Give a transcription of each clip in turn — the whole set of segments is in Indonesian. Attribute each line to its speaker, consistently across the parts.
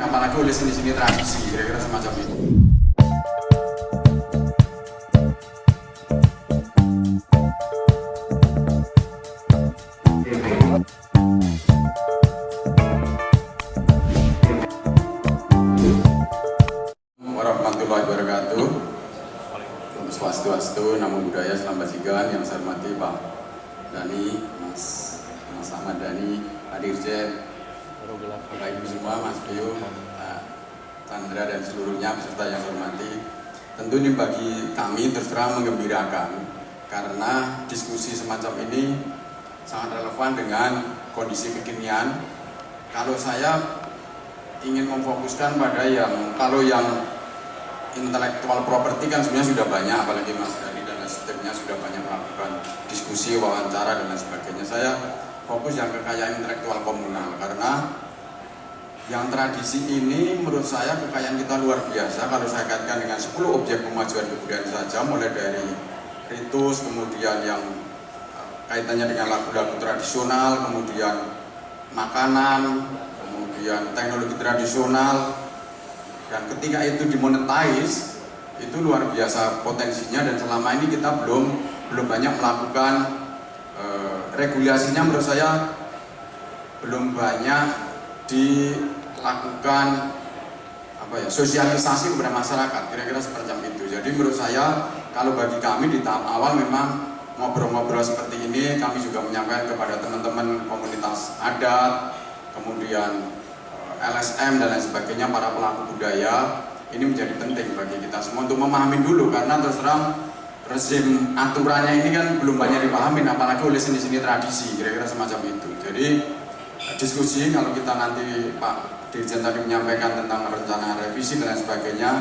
Speaker 1: Apalagi oleh seni-seni tradisi, kira-kira semacam itu. Warahmatullahi wabarakatuh. Swastiastu, namo buddhaya, salam bajingan. Yang saya hormati Pak Dani, Mas Ahmad Dhani, Pak Dirjen, Bapak Ibu semua, Mas Bio, Pak Chandra dan seluruhnya peserta yang saya hormati. Tentu ini bagi kami terus terang menggembirakan karena diskusi semacam ini sangat relevan dengan kondisi kekinian. Kalau saya ingin memfokuskan pada kalau yang intellectual property kan sebenarnya sudah banyak, apalagi Mas Dhani dan sistemnya sudah banyak melakukan diskusi, wawancara dan lain sebagainya. Saya fokus yang kekayaan intelektual komunal karena yang tradisi ini menurut saya kekayaan kita luar biasa. Kalau saya kaitkan dengan 10 objek pemajuan kebudayaan saja, mulai dari ritus, kemudian yang kaitannya dengan lagu-lagu tradisional, kemudian makanan, kemudian teknologi tradisional, dan ketika itu dimonetize, itu luar biasa potensinya. Dan selama ini kita belum banyak melakukan regulasinya. Menurut saya belum banyak dilakukan sosialisasi kepada masyarakat, kira-kira seperti itu. Jadi menurut saya kalau bagi kami di tahap awal memang ngobrol-ngobrol seperti ini, kami juga menyampaikan kepada teman-teman komunitas adat, kemudian LSM dan lain sebagainya, para pelaku budaya, ini menjadi penting bagi kita semua untuk memahami dulu, karena terus terang rezim aturannya ini kan belum banyak dipahami, apalagi oleh seni-seni tradisi, kira-kira semacam itu. Jadi diskusi, kalau kita nanti Pak Dirjen tadi menyampaikan tentang rencana revisi dan lain sebagainya,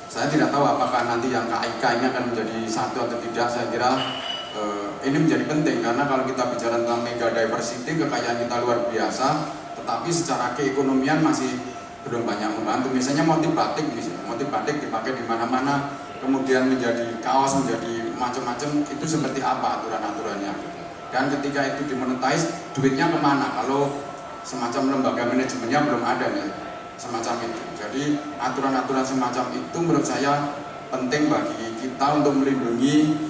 Speaker 1: saya tidak tahu apakah nanti yang KIK ini akan menjadi satu atau tidak. Saya kira ini menjadi penting, karena kalau kita bicara tentang mega diversity, kekayaan kita luar biasa, tapi secara keekonomian masih belum banyak membantu. Misalnya motif batik dipakai di mana-mana, kemudian menjadi kaos, menjadi macam-macam, itu seperti apa aturan-aturannya. Dan ketika itu dimonetize, duitnya kemana? Kalau semacam lembaga manajemennya belum ada nih, semacam itu. Jadi aturan-aturan semacam itu menurut saya penting bagi kita untuk melindungi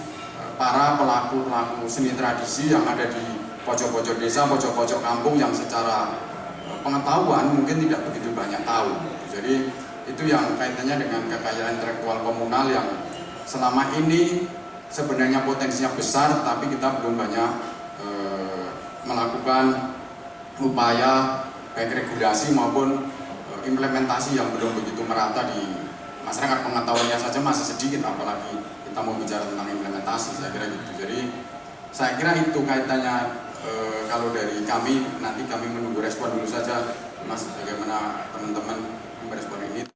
Speaker 1: para pelaku-pelaku seni tradisi yang ada di pojok-pojok desa, pojok-pojok kampung yang secara pengetahuan mungkin tidak begitu banyak tahu. Jadi itu yang kaitannya dengan kekayaan intelektual komunal yang selama ini sebenarnya potensinya besar, tapi kita belum banyak melakukan upaya baik regulasi maupun implementasi yang belum begitu merata di masyarakat. Pengetahuannya saja masih sedikit, apalagi kita mau bicara tentang implementasi, saya kira gitu. Jadi saya kira itu kaitannya. Kalau dari kami, nanti kami menunggu respon dulu saja, Mas, bagaimana teman-teman merespon ini.